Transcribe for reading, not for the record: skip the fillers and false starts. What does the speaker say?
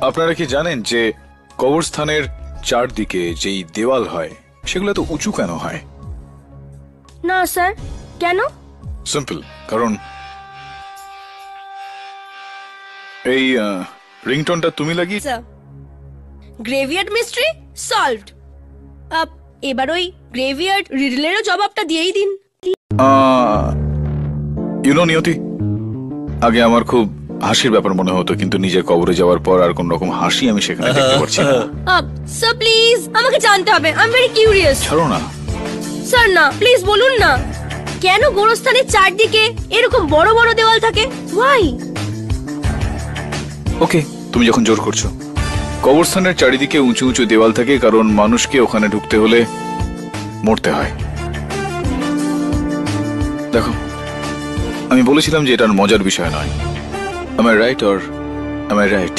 আপনারা কি জানেন যে কবরস্থানের চারদিকে যেই দেওয়াল হয় সেগুলো তো উঁচু কেন হয়? না স্যার, কেন? সিম্পল, কারণ এই রিংটোনটা তুমি লাগিয়ে স্যার, গ্রেভিয়ার্ড মিস্ট্রি সলভড। এবার ওই গ্রেভিয়ার্ড রিডলেরও জবাবটা দিয়েই দিন। নিয়তি, আগে আমার খুব হাসির ব্যাপার মনে হতো, কিন্তু নিজের কবরে যাওয়ার পর আর কোন রকম হাসি আমি সেখানে দেখতে পাচ্ছি না। স্যার প্লিজ, আমাকে জানতে হবে, আই এম ভেরি কিউরিয়াস। ছাড়ো না। স্যার না, প্লিজ বলুন না, কেন গোরস্থানের চারদিকে এরকম বড় বড় দেওয়াল থাকে? ওয়াই? ওকে, তুমি যখন জোর করছো, কবরস্থানের চারিদিকে উঁচু উঁচু দেওয়াল থাকে কারণ মানুষকে ওখানে ঢুকতে হলে মরতে হয়। দেখো, আমি বলেছিলাম যে এটার মজার বিষয় নয়। Am I right or am I right?